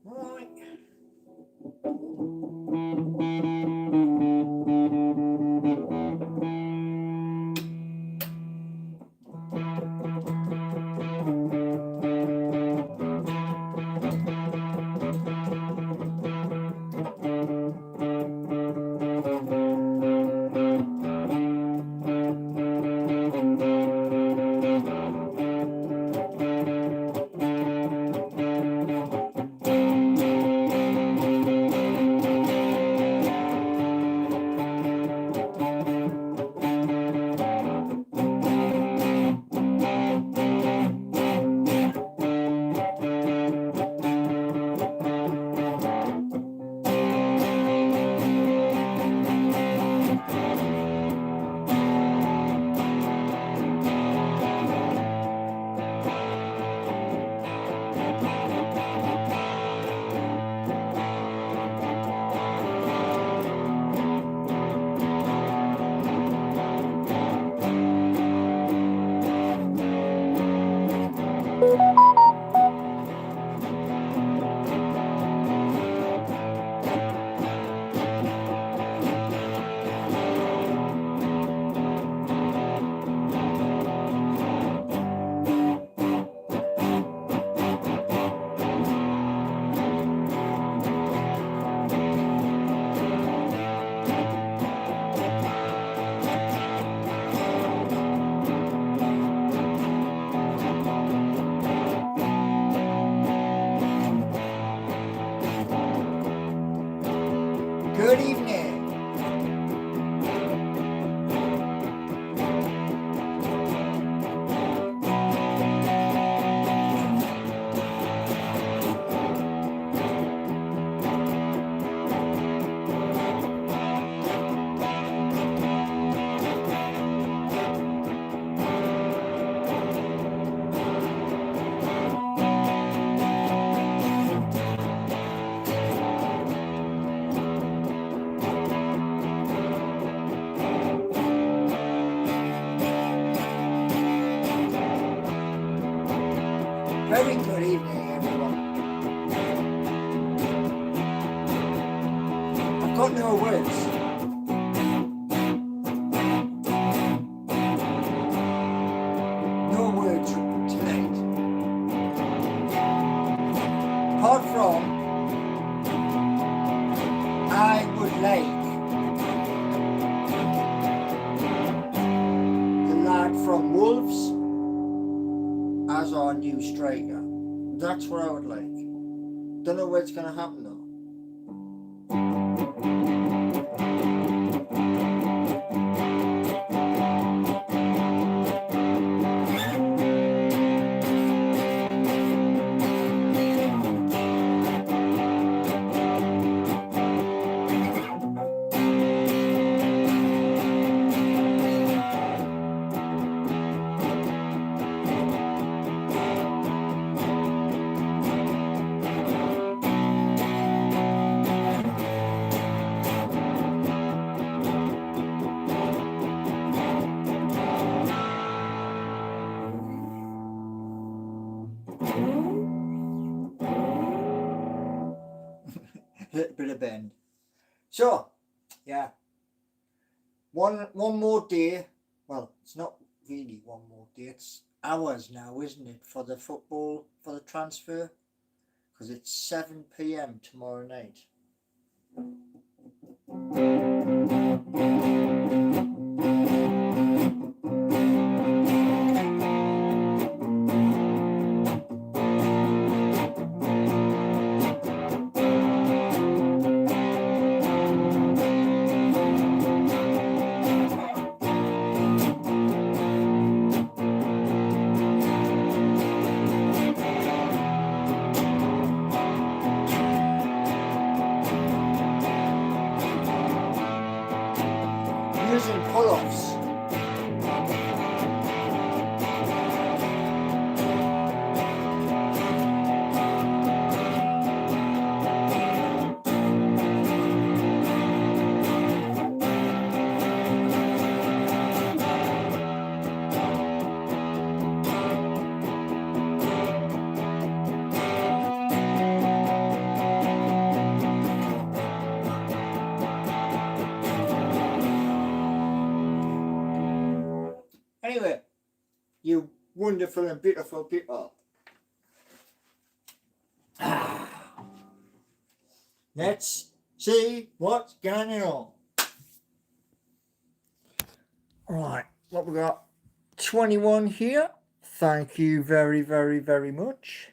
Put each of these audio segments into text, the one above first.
Right. Good evening. Very good evening, everyone. I've got no words. No words tonight. Apart from, I would like the lad from Wolves as our new striker. That's what I would like. Don't know where it's going to happen though. Little bit of bend. So, yeah. One more day. Well, it's not really one more day. It's hours now, isn't it, for the football, for the transfer? Because it's 7 p.m. tomorrow night. Using pull-offs. Anyway, you wonderful and beautiful people. Let's see what's going on. Right, what we got? 21 here. Thank you very, very, very much.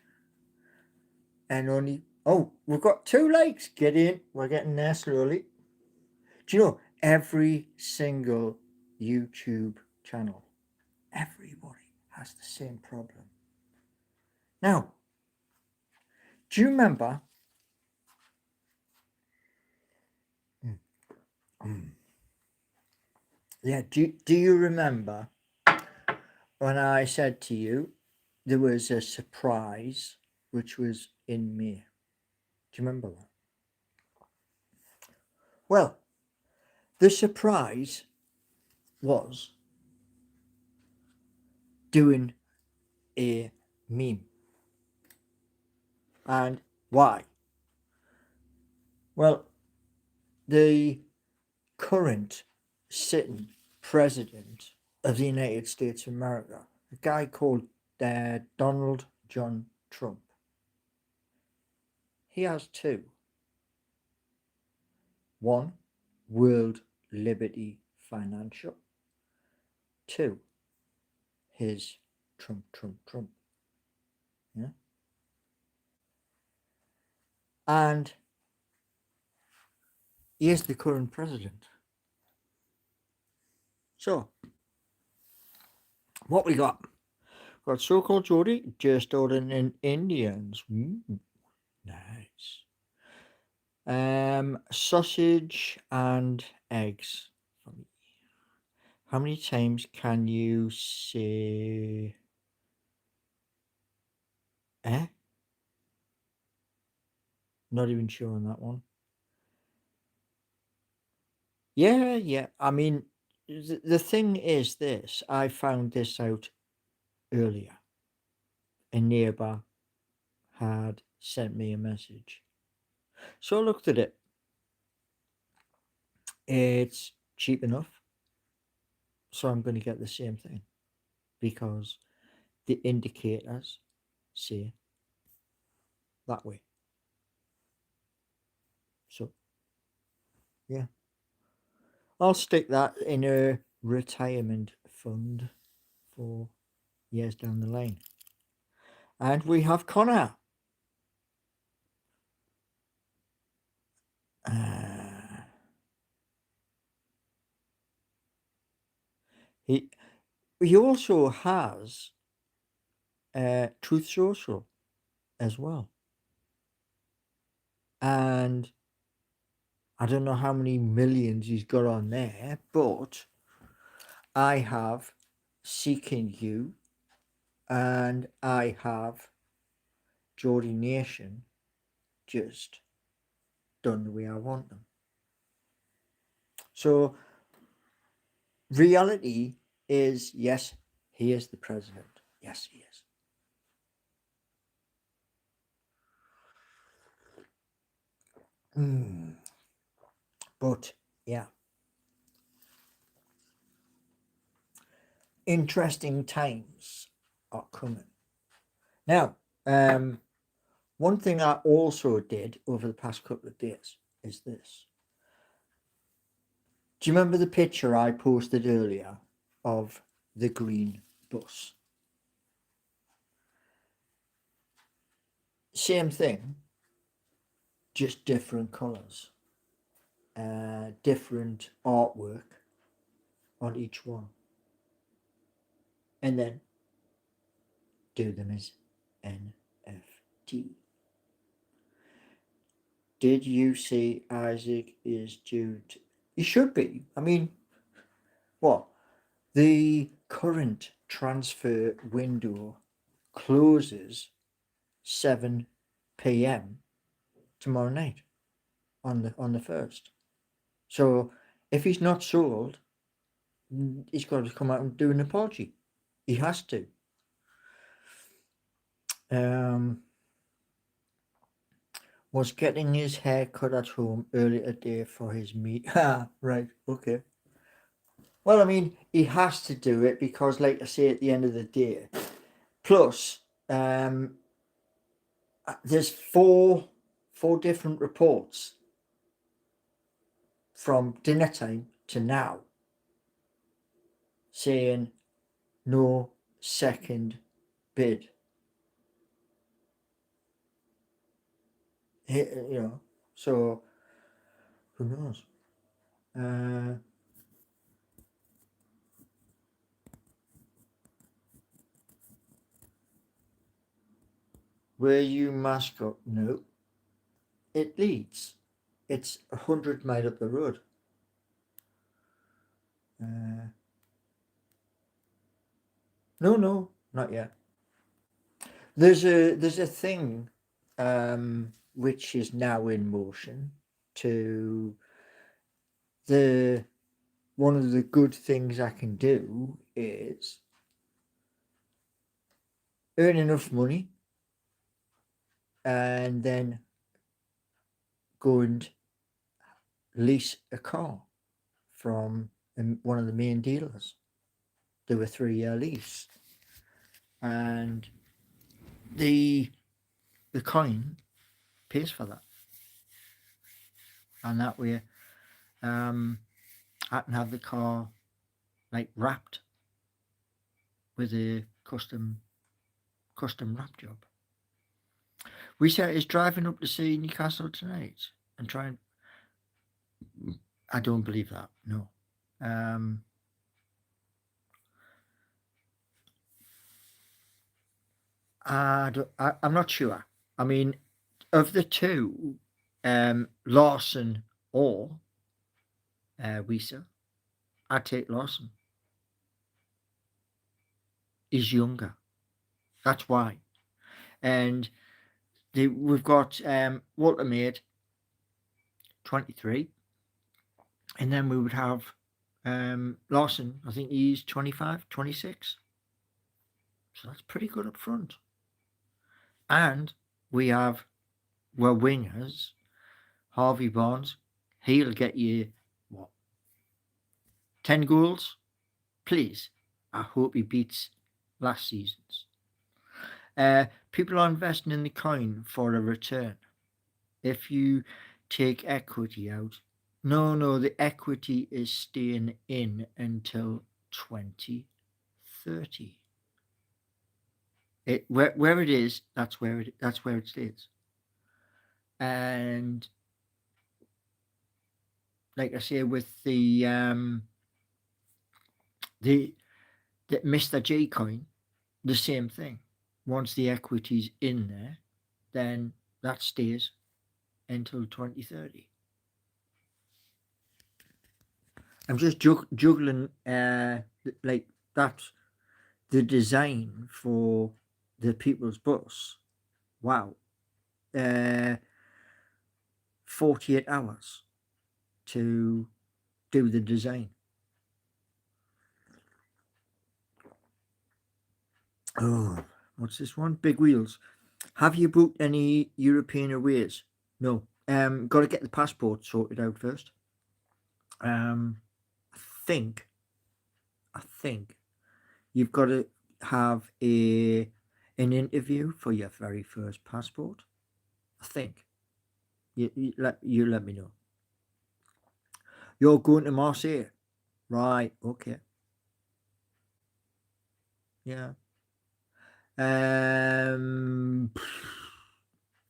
And only, oh, we've got 2 likes. Get in. We're getting there slowly. Do you know, every single YouTube channel, everybody has the same problem. Now, do you remember? Yeah, do you remember when I said to you there was a surprise which was in May? Do you remember that? Well, the surprise was doing a meme. And why? Well, the current sitting president of the United States of America, a guy called Donald John Trump, he has 2. One, World Liberty Financial. 2, his Trump. Yeah. And he is the current president. So, what we got? We've got so-called Jody, just ordering Indians. Nice. Sausage and eggs for me. How many times can you say Not even sure on that one. Yeah. I mean, the thing is this. I found this out earlier. A neighbour had sent me a message. So I looked at it. It's cheap enough. So I'm going to get the same thing. Because the indicators say that way. So, yeah. I'll stick that in a retirement fund for years down the line. And we have Connor. He also has Truth Social as well. And I don't know how many millions he's got on there, but I have Seeking You and I have Geordie Nation just done the way I want them. So reality is, yes, he is the president. Yes, he is. But yeah, interesting times are coming. Now, one thing I also did over the past couple of days is this. Do you remember the picture I posted earlier of the green bus? Same thing, just different colours, different artwork on each one, and then do them as NFT. Did you see Isaac is due to... He should be. I mean, what? The current transfer window closes 7 p.m. tomorrow night on the 1st. So if he's not sold, he's got to come out and do an apology. He has to. Was getting his hair cut at home earlier today for his meet. Right, okay. Well, I mean, he has to do it because, like I say, at the end of the day, plus, there's four different reports from dinner time to now saying no second bid. You know, so who knows? Were you mascot? No, it leads. It's 100 miles up the road. No, not yet. There's a thing, which is now in motion. To the one of the good things I can do is earn enough money and then go and lease a car from one of the main dealers. Do a 3-year lease, and the coin pays for that, and that way, I can have the car like wrapped with a custom wrap job. We said is driving up to see Newcastle tonight and trying. I don't believe that. No. I'm not sure. I mean, of the two, Larsen or Wisa, I'd take Larsen. He's younger. That's why. And we've got Woltemade, 23. And then we would have Larsen, I think he's 25, 26. So that's pretty good up front. And we have, well, wingers, Harvey Barnes, he'll get you, what, 10 goals? Please. I hope he beats last season's. People are investing in the coin for a return. If you take equity out, no, the equity is staying in until 2030. Where it is, that's where it stays. And like I say, with the Mr. J coin, the same thing. Once the equity's in there, then that stays until 2030. I'm just juggling like that's the design for the People's Bus. Wow. 48 hours to do the design. Oh, what's this one? Big wheels. Have you booked any European aways? No. Got to get the passport sorted out first. I think you've got to have an interview for your very first passport. I think. You let me know. You're going to Marseille, right? Okay. Yeah.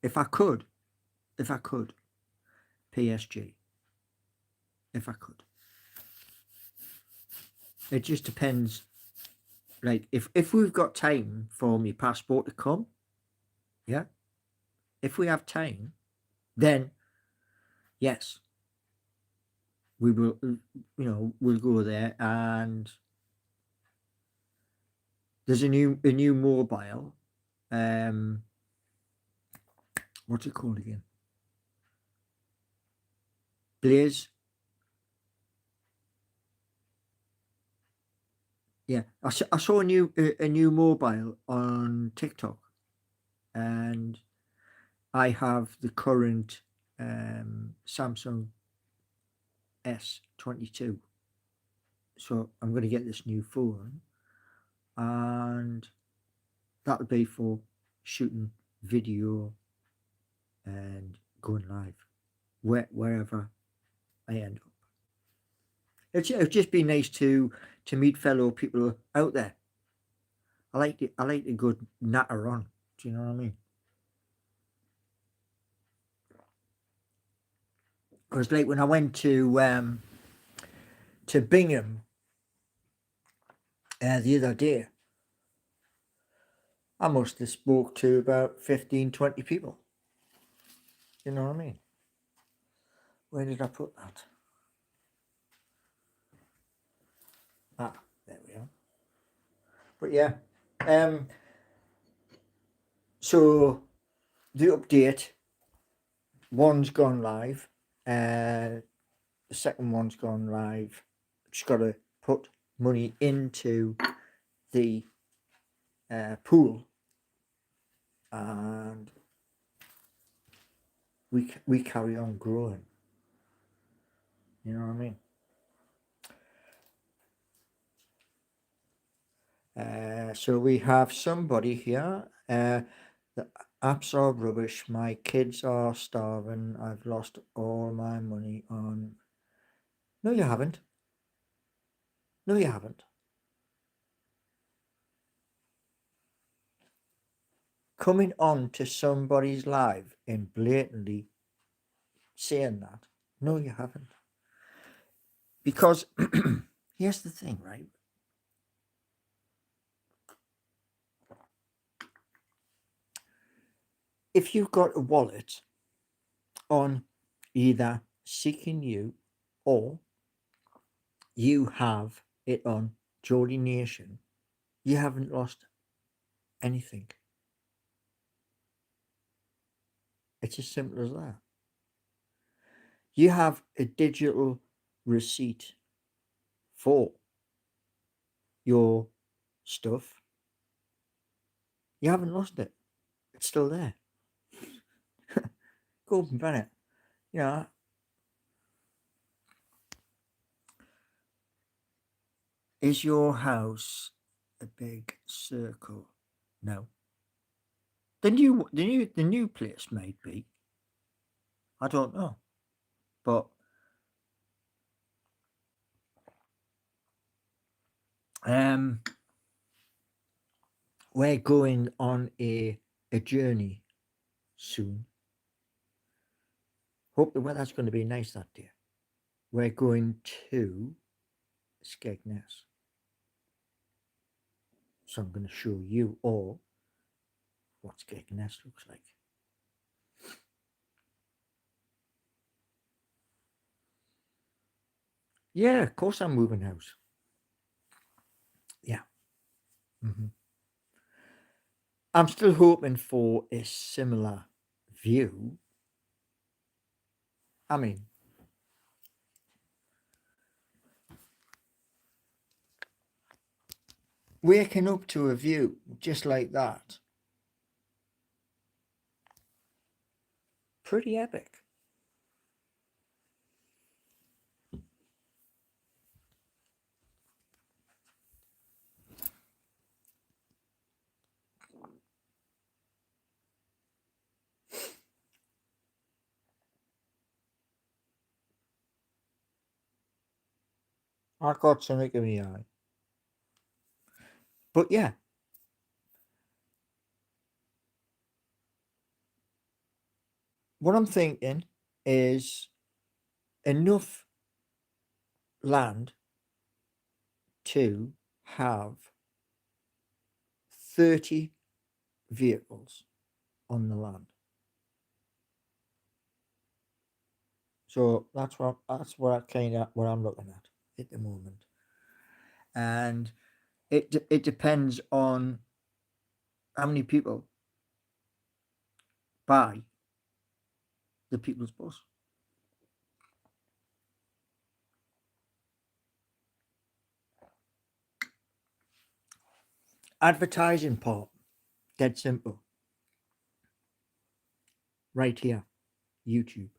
If I could, PSG. If I could. It just depends. Like if we've got time for my passport to come, yeah. If we have time, then yes, we will. We'll go there, and there's a new mobile. What's it called again? Blaze. Yeah, I saw a new mobile on TikTok, and I have the current Samsung S22. So I'm going to get this new phone, and that'll be for shooting video and going live wherever I end up. It'd just be nice to meet fellow people out there. I like the good natter on. Do you know what I mean? Because like when I went to Bingham the other day, I must have spoke to about 15, 20 people. You know what I mean? Where did I put that? Ah, there we are. But yeah, so the update, one's gone live, the second one's gone live. Just got to put money into the pool, and we carry on growing. You know what I mean? So we have somebody here. The apps are rubbish. My kids are starving. I've lost all my money on. No, you haven't. No, you haven't. Coming on to somebody's live and blatantly saying that. No, you haven't. Because here's the thing, right? If you've got a wallet on either Seeking You or you have it on Geordie Nation, you haven't lost anything. It's as simple as that. You have a digital receipt for your stuff. You haven't lost it. It's still there. Gordon Bennett, you know, is your house a big circle? No. The new place may be. I don't know, but we're going on a journey soon. Hope the weather's going to be nice that day. We're going to Skegness. So I'm going to show you all what Skegness looks like. Yeah, of course I'm moving house. Yeah. I'm still hoping for a similar view. I mean, waking up to a view just like that, pretty epic. I got something in the eye. But yeah, what I'm thinking is enough land to have 30 vehicles on the land. So that's what I'm looking at the moment. And it depends on how many people buy the people's bus. Advertising part, dead simple. Right here, YouTube.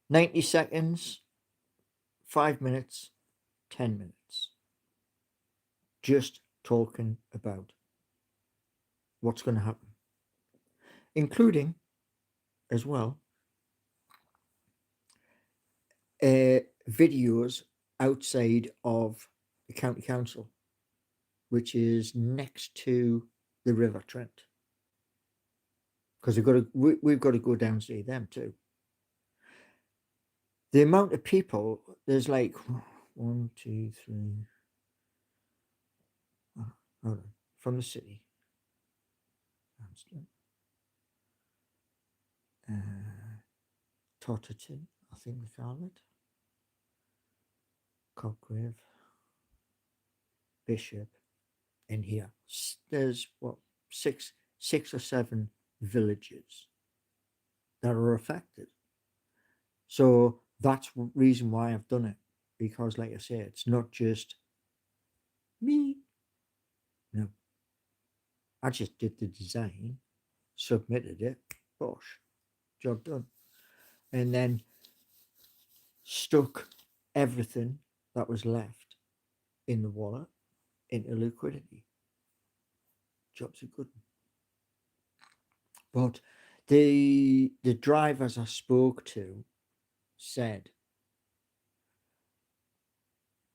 90 seconds, 5 minutes, 10 minutes just talking about what's going to happen, including as well videos outside of the county council, which is next to the River Trent, because we've got to go down and see them too. The amount of people, there's like 1, 2, 3. Hold on, from the city. Totterton, I think they call it. Cropwell Bishop. In here, there's what, six or seven villages that are affected. So that's the reason why I've done it, because, like I say, it's not just me. No, I just did the design, submitted it, bosh, job done, and then stuck everything that was left in the wallet into liquidity. Job's a good one. But the drivers I spoke to said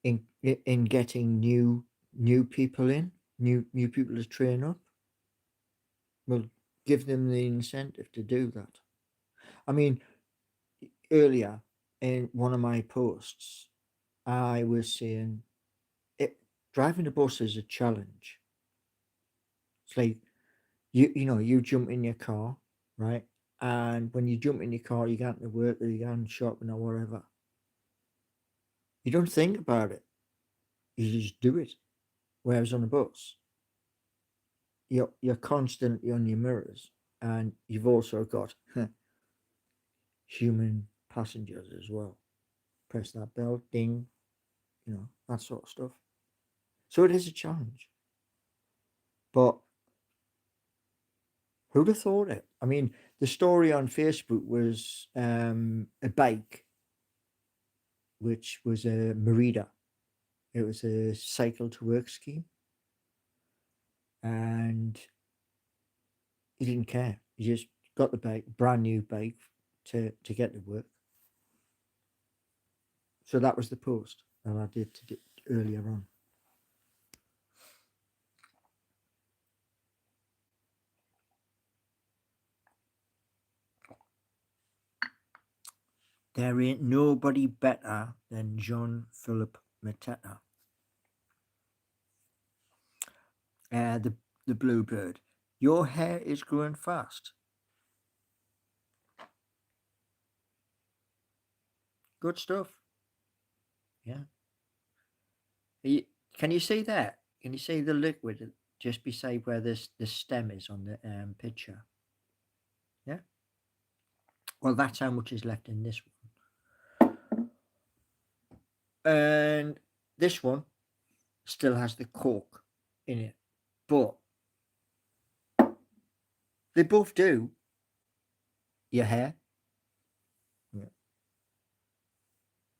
in getting new people in, new people to train up, will give them the incentive to do that. I mean, earlier in one of my posts, I was saying driving a bus is a challenge. It's like you jump in your car, right? And when you jump in your car, you get to work or you go shopping or whatever. You don't think about it. You just do it. Whereas on a bus, you're constantly on your mirrors, and you've also got human passengers as well. Press that bell, ding, that sort of stuff. So it is a challenge. But who'd have thought it? I mean, the story on Facebook was a bike, which was a Merida. It was a cycle to work scheme. And he didn't care. He just got the bike, brand new bike, to get to work. So that was the post that I did earlier on. There ain't nobody better than John Philip Mateta. The bluebird. Your hair is growing fast. Good stuff. Yeah. Can you see that? Can you see the liquid just beside where the stem is on the picture? Yeah. Well, that's how much is left in this one. And this one still has the cork in it, but they both do your hair. Yeah.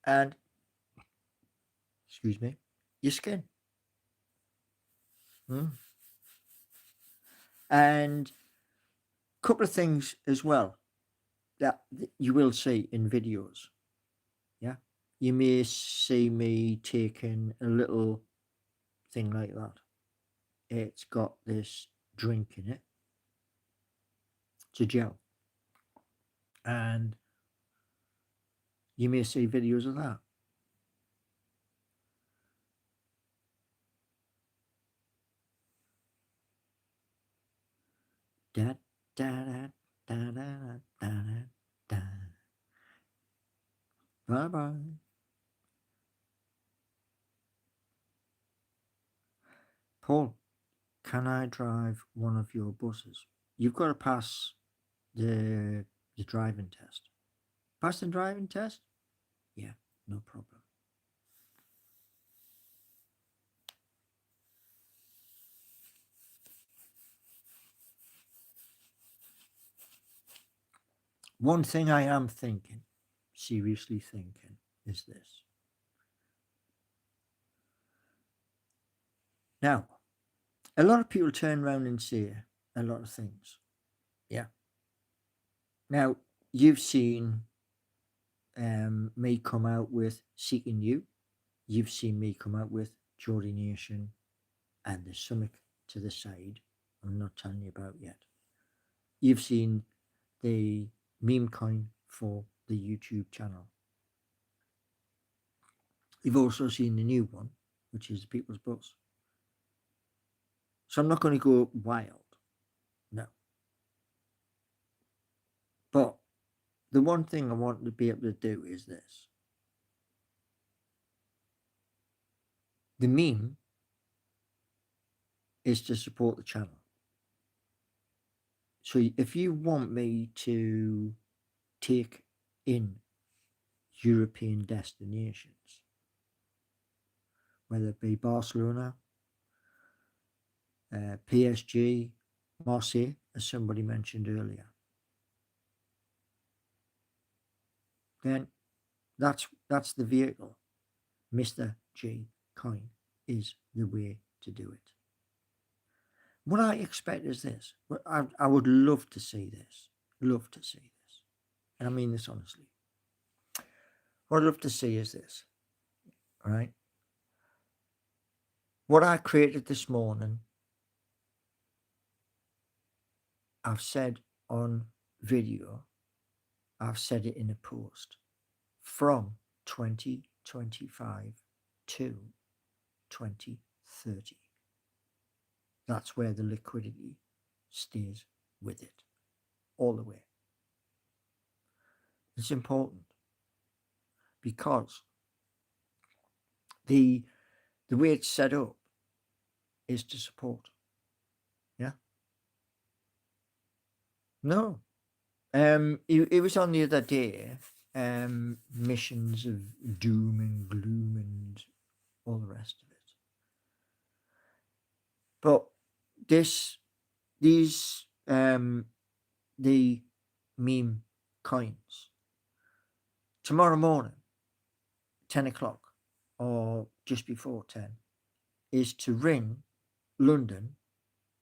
And, excuse me, your skin. And a couple of things as well that you will see in videos. Yeah. You may see me taking a little thing like that. It's got this drink in it. It's a gel. And you may see videos of that. Da, da, da, da, da, da, da. Bye bye. Paul, can I drive one of your buses? You've got to pass the driving test. Pass the driving test? Yeah, no problem. One thing I am thinking, seriously thinking, is this. Now, a lot of people turn around and say a lot of things. Yeah. Now, you've seen me come out with Seeking You. You've seen me come out with Geordie Nation, and there's something to the side I'm not telling you about yet. You've seen the meme coin for the YouTube channel. You've also seen the new one, which is the People's Bus. So I'm not going to go wild, no. But the one thing I want to be able to do is this. The meme is to support the channel. So if you want me to take in European destinations, whether it be Barcelona, PSG, Marseille, as somebody mentioned earlier, then that's the vehicle. Mr. G Coin is the way to do it. What I expect is this. I would love to see this. Love to see this. And I mean this honestly. What I'd love to see is this. All right. What I created this morning, I've said on video, I've said it in a post, from 2025 to 2030. That's where the liquidity stays with it all the way. It's important because the way it's set up is to support. Yeah. No. It was on the other day, missions of doom and gloom and all the rest of it. But these the meme coins, tomorrow morning, 10 o'clock or just before 10, is to ring London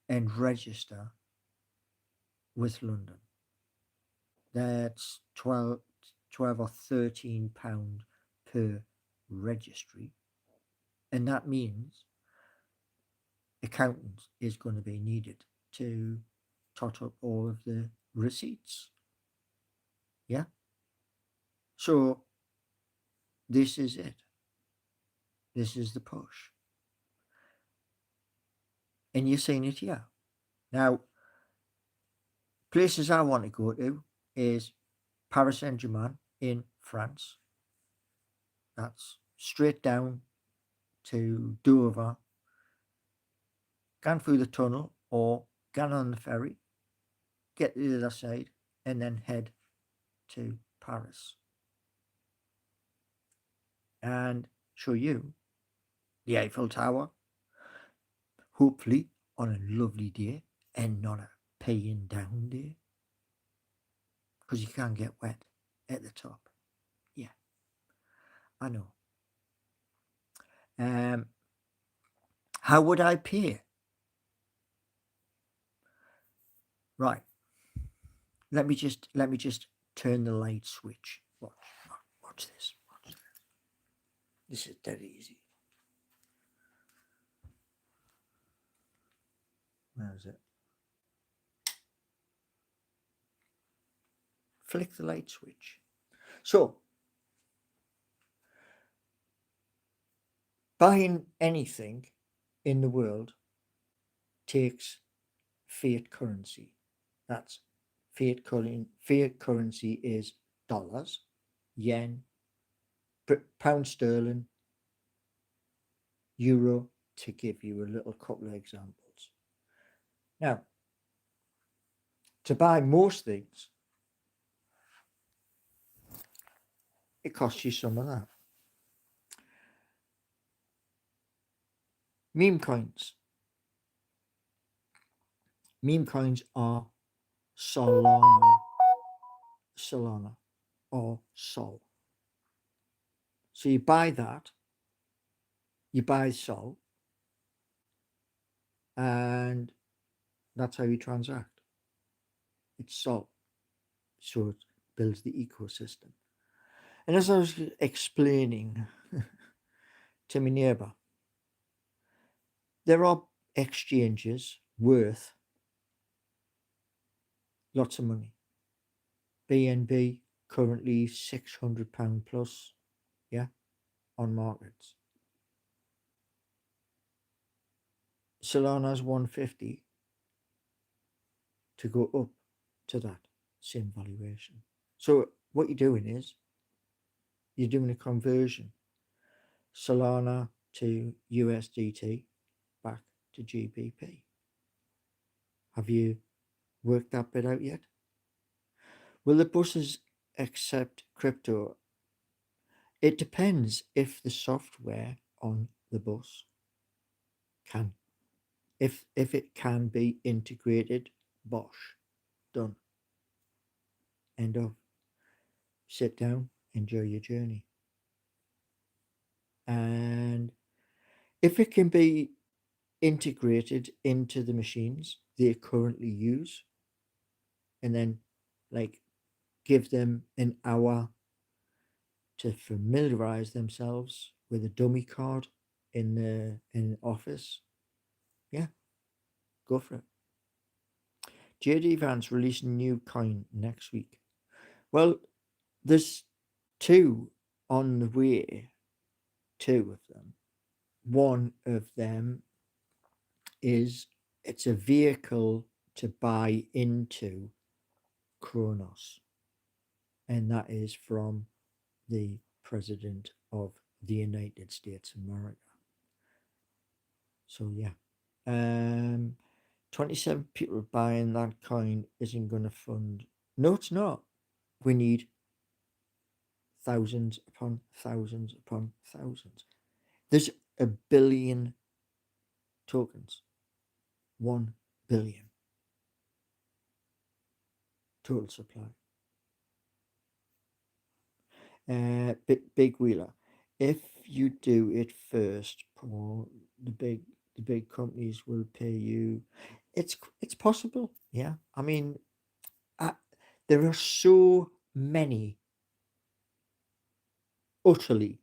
and register with London. That's 12 or 13 pound per registry, and that means accountant is going to be needed to tot up all of the receipts. Yeah. So this is it. This is the push. And you're seeing it here. Now, places I want to go to is Paris Saint-Germain in France. That's straight down to Dover, gone through the tunnel or gone on the ferry, get to the other side, and then head to Paris. And show you the Eiffel Tower, hopefully on a lovely day and not a paying down day, because you can't get wet at the top. Yeah, I know. How would I pay? Right. Let me just turn the light switch. Watch this. This is dead easy. Where is it? Flick the light switch. So, buying anything in the world takes fiat currency. That's fiat currency. Fiat currency is dollars, yen, pound sterling, euro, to give you a little couple of examples. Now, to buy most things, it costs you some of that. Meme coins. Meme coins are Solana or Sol. So you buy that, you buy Sol, and that's how you transact. It's salt, so it builds the ecosystem. And as I was explaining to my neighbour, there are exchanges worth lots of money. BNB currently £600 plus, yeah, on markets. Solana's 150 to go up to that same valuation. So what you're doing is you're doing a conversion, Solana to USDT back to GBP. Have you worked that bit out yet? Will the buses accept crypto? It depends if the software on the bus can. If it can be integrated, bosh, done. End of. Sit down, enjoy your journey. And if it can be integrated into the machines they currently use, and then like give them an hour to familiarize themselves with a dummy card in the office, yeah, go for it. JD Vance releasing a new coin next week. Well, there's two on the way, two of them. One of them is it's a vehicle to buy into Kronos, and that is from the President of the United States of America. So yeah, 27 people buying that coin isn't going to fund. No, it's not. We need thousands upon thousands upon thousands. There's a billion tokens. 1 billion total supply. Big Wheeler. If you do it first, Paul, the big companies will pay you. It's possible. Yeah. I mean, there are so many utterly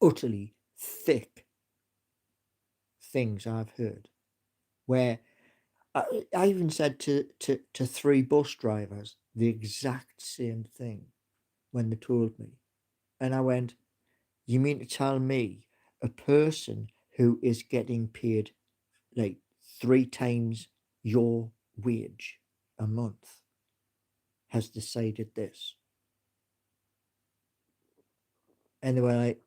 utterly thick things I've heard where I even said to three bus drivers the exact same thing when they told me. And I went, you mean to tell me a person who is getting paid like 3 times your wage a month has decided this? And they were like,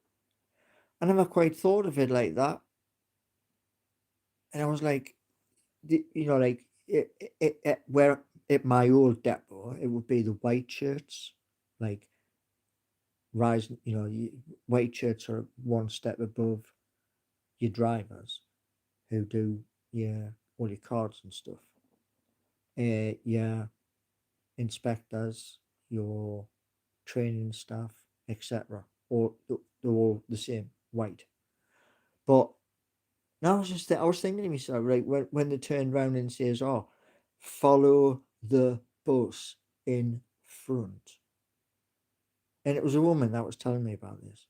I never quite thought of it like that. And I was like, like where at my old depot, it would be the white shirts, like rising, white shirts are one step above your drivers who do all your cards and stuff. Your inspectors, your training staff, etc. Or they're all the same, white. But now I was thinking to myself, right, when they turn around and says, "Oh, follow the bus in front," and it was a woman that was telling me about this,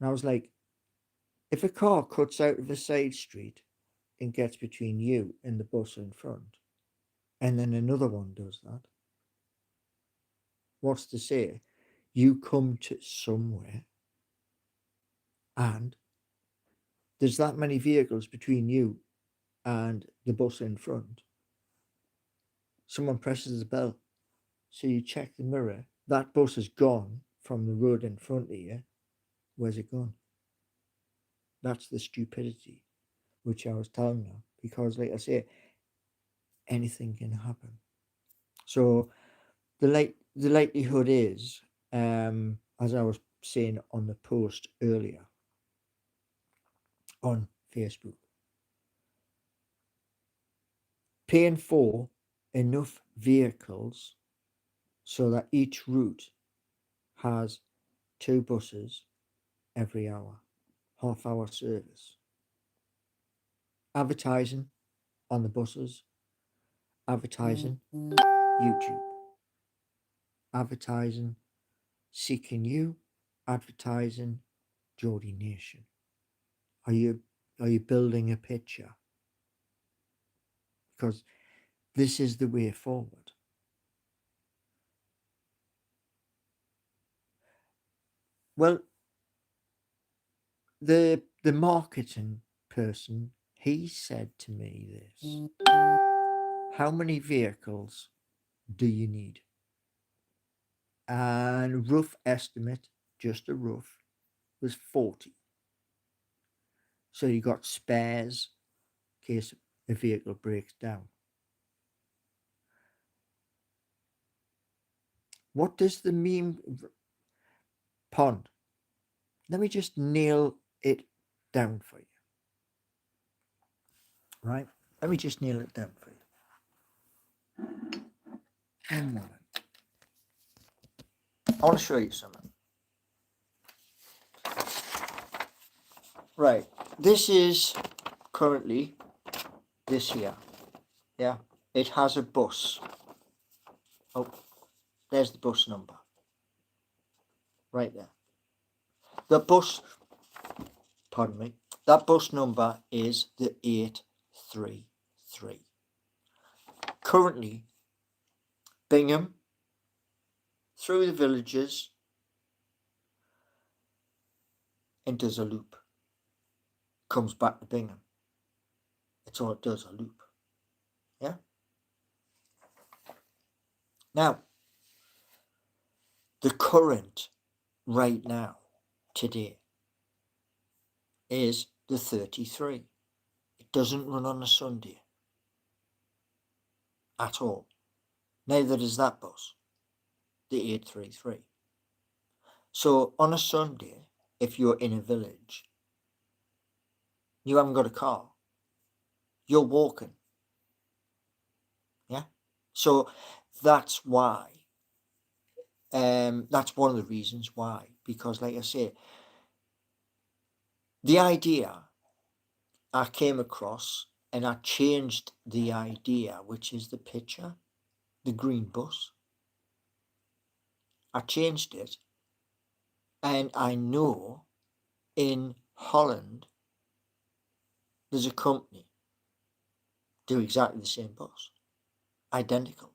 and I was like, if a car cuts out of a side street and gets between you and the bus in front, and then another one does that, what's to say you come to somewhere and there's that many vehicles between you and the bus in front? Someone presses the bell, so you check the mirror. That bus is gone from the road in front of you. Where's it gone? That's the stupidity which I was telling you, because, like I say, anything can happen. So the likelihood is, as I was saying on the post earlier on Facebook, paying for enough vehicles so that each route has 2 buses every hour. half-hour service. Advertising on the buses, advertising YouTube, advertising Seeking You, advertising Geordie Nation. Are you building a picture? Because this is the way forward. Well, the marketing person, he said to me this: how many vehicles do you need? And rough estimate, just a rough, was 40. So you got spares in case a vehicle breaks down. What does the meme pond? Let me just nail it down for you. Right? Let me just nail it down for you. One moment. I want to show you something. Right. This is currently this here. Yeah. It has a bus. Oh, there's the bus number. Right there. The bus, pardon me, that bus number is the 833. Currently, Bingham, through the villages, and does a loop. Comes back to Bingham. That's all it does, a loop. Yeah? Now, the current right now, today, is the 33. It doesn't run on a Sunday at all. Neither does that bus, the 833. So on a Sunday, if you're in a village, you haven't got a car, you're walking. Yeah? So that's why. That's one of the reasons why. Because like I say, the idea I came across and I changed the idea, which is the picture, the green bus. I changed it, and I know in Holland there's a company do exactly the same bus, identical.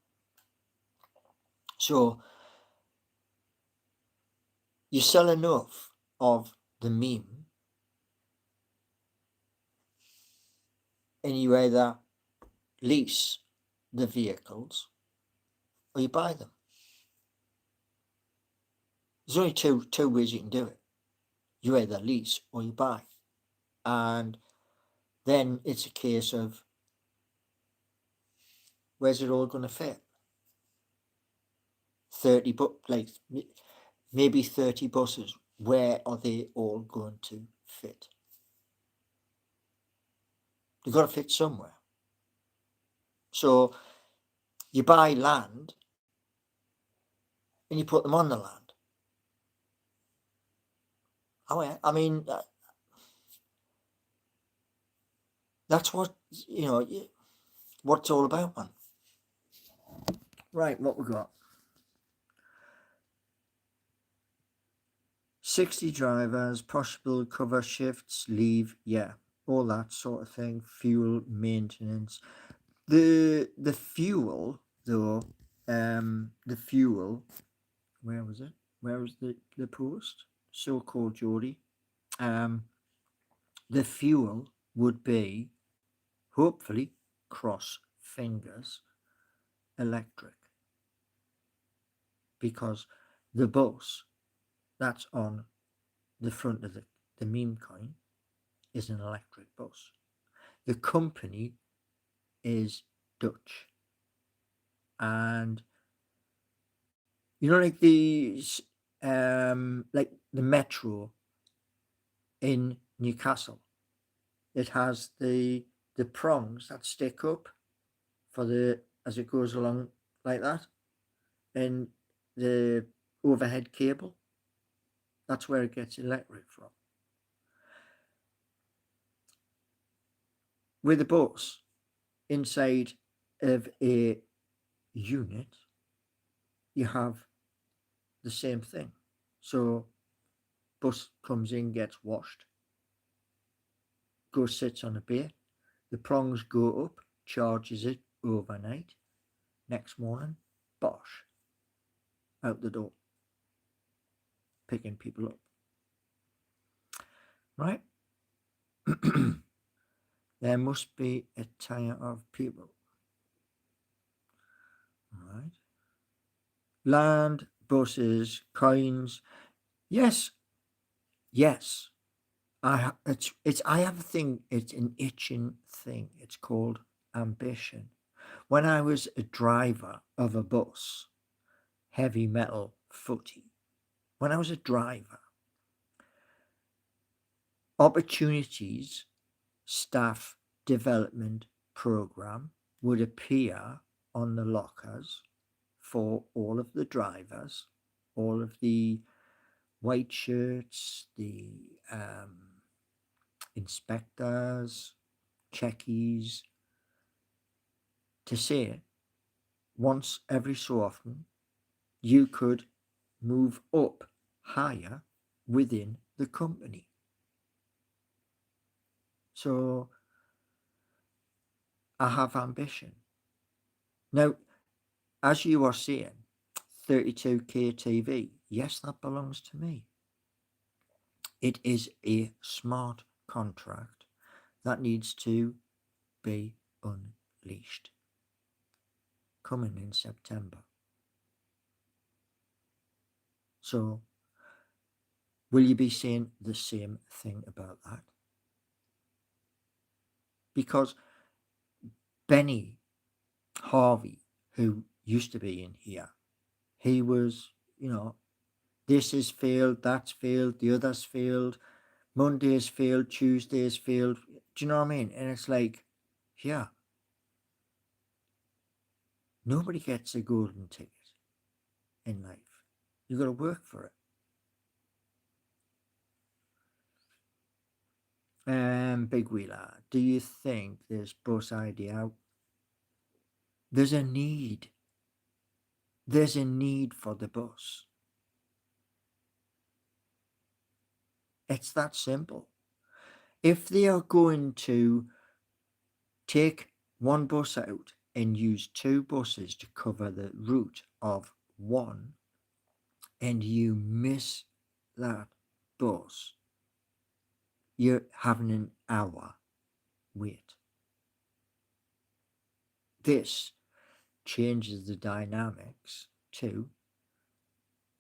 So you sell enough of the meme and you either lease the vehicles or you buy them. There's only two ways you can do it. You either lease or you buy. And then it's a case of where's it all going to fit? 30, but like maybe 30 buses. Where are they all going to fit? They've got to fit somewhere. So you buy land and you put them on the land. Oh yeah, I mean, that's what, what it's all about, man. Right, what we got? 60 drivers, possible cover shifts, leave, yeah, all that sort of thing. Fuel, maintenance. The fuel, though, the fuel, where was it? Where was the post? So-called Geordie. The fuel would be, hopefully, cross fingers, electric. Because the bus that's on the front of the meme coin is an electric bus. The company is Dutch. And like these like the metro in Newcastle, it has the prongs that stick up for as it goes along like that, and the overhead cable, that's where it gets electric from. with a bus inside of a unit, you have the same thing. So bus comes in, gets washed, goes sits on a bay, the prongs go up, charges it overnight, next morning, bosh, out the door, picking people up. Right? There must be a tire of people. Right? Land, buses, coins. Yes, yes. I have a thing. It's an itching thing. It's called ambition. When I was a driver of a bus, heavy metal footy. When I was a driver, opportunities staff development program would appear on the lockers for all of the drivers, all of the white shirts, the inspectors, checkies, to say once every so often you could move up higher within the company. So I have ambition. Now, as you are saying, 32k TV, yes, that belongs to me. It is a smart contract that needs to be unleashed. Coming in September. So, will you be saying the same thing about that? Because Benny Harvey, who used to be in here, he was, this is failed, that's failed, the other's failed, Monday's failed, Tuesday's failed. Do you know what I mean? And it's like, yeah, nobody gets a golden ticket in life. You got to work for it. Big Wheeler, do you think this bus idea? There's a need. There's a need for the bus. It's that simple. If they are going to take one bus out and use two buses to cover the route of one, and you miss that bus, you're having an hour wait. This changes the dynamics to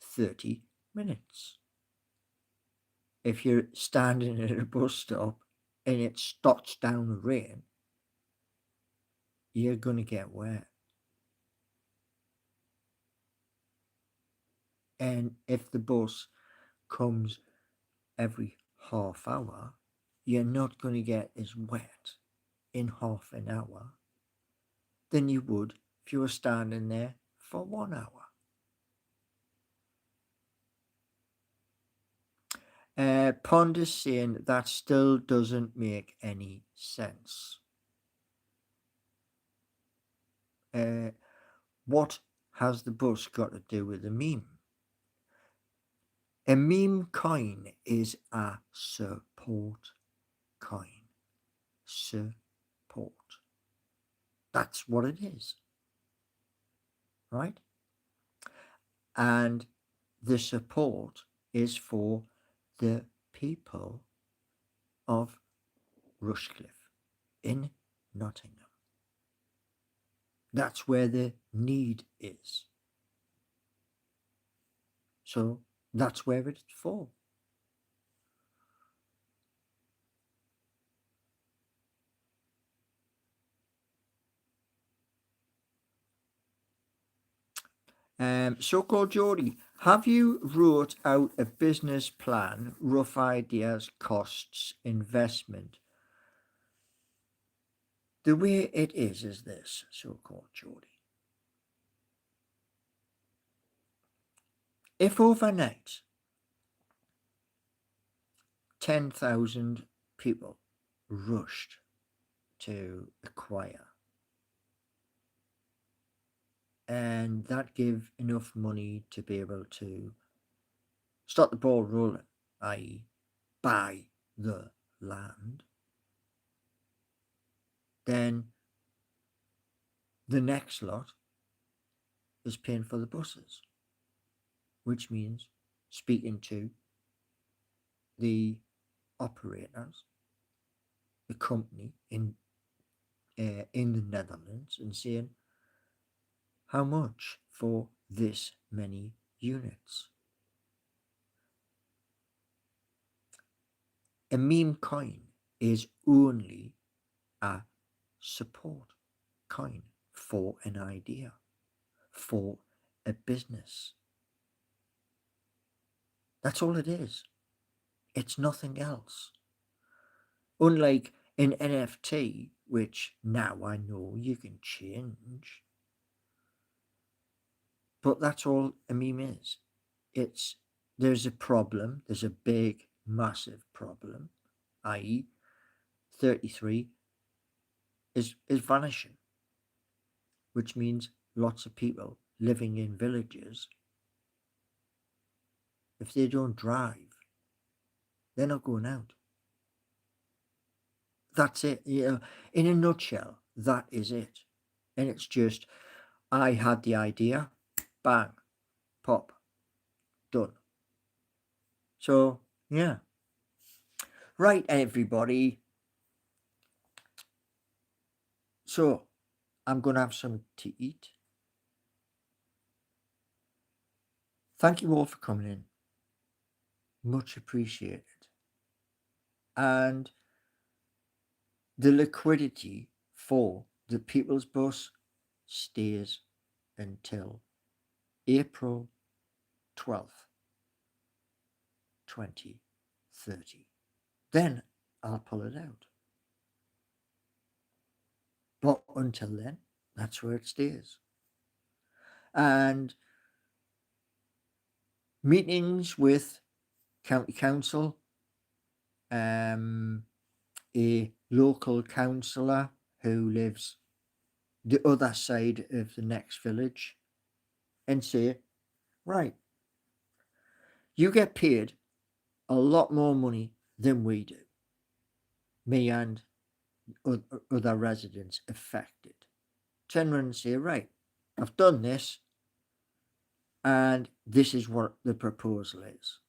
30 minutes. If you're standing at a bus stop and it starts down the rain, you're going to get wet. And if the bus comes every half hour, you're not going to get as wet in half an hour than you would if you were standing there for 1 hour. Pond is saying that still doesn't make any sense. What has the bus got to do with a meme? A meme coin is a support coin. Support. That's what it is. Right? And the support is for the people of Rushcliffe in Nottingham. That's where the need is. So that's where it's for. So-called Geordie, have you wrote out a business plan, rough ideas, costs, investment? The way it is this, so-called Geordie. If overnight 10,000 people rushed to acquire, and that give enough money to be able to start the ball rolling, i.e. buy the land, then the next lot is paying for the buses, which means speaking to the operators, the company in the Netherlands, and saying how much for this many units. A meme coin is only a support coin for an idea, for a business. That's all it is. It's nothing else. Unlike an NFT, which now I know you can change, but that's all a meme is. There's a problem, there's a big, massive problem, i.e. 33 is vanishing, which means lots of people living in villages, if they don't drive, they're not going out. That's it. In a nutshell, that is it. And it's just, I had the idea, bang, pop, done. So, yeah. Right, everybody. So, I'm going to have something to eat. Thank you all for coming in. Much appreciated. And the liquidity for the People's Bus stays until April 12th, 2030. Then I'll pull it out. But until then, that's where it stays. And meetings with county council, a local councillor who lives the other side of the next village, and say, right, you get paid a lot more money than we do, me and other residents affected. Turn around and say, right, I've done this, and this is what the proposal is.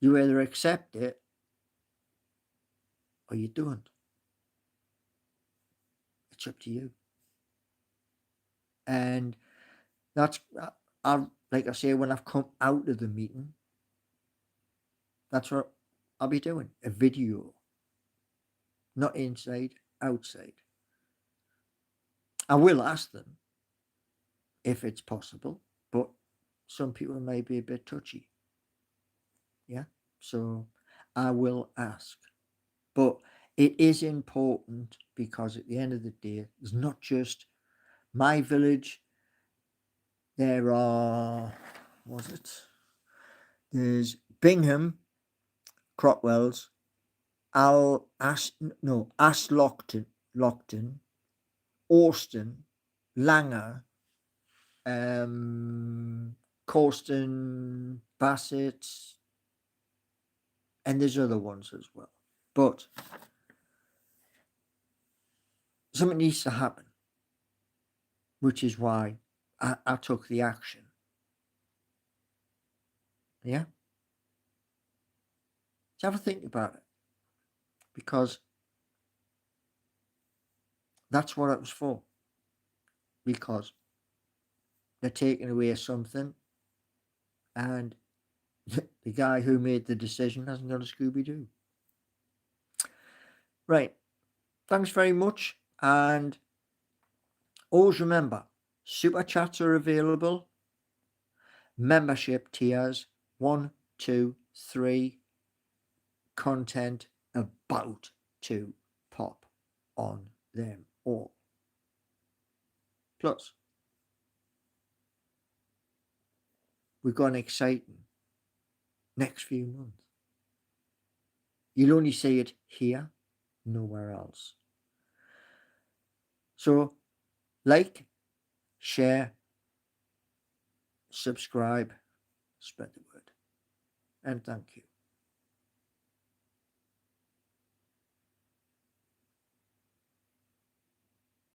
You either accept it or you don't. It's up to you. And that's, like I say, when I've come out of the meeting, that's what I'll be doing, a video. Not inside, outside. I will ask them if it's possible, but some people may be a bit touchy. Yeah, so I will ask. But it is important because at the end of the day, it's not just my village. There are, there's Bingham, Cropwells, Lockton, Austin, Langer, Colston, Bassett, and there's other ones as well. But something needs to happen, which is why I took the action. Yeah? So have a think about it, because that's what it was for. Because they're taking away something, and the guy who made the decision hasn't got a Scooby-Doo. Right. Thanks very much. And always remember, super chats are available. Membership tiers 1, 2, 3. Content about to pop on them all. Plus, we've got an exciting next few months. You'll only see it here nowhere else. So, like, share, subscribe, spread the word, and thank you.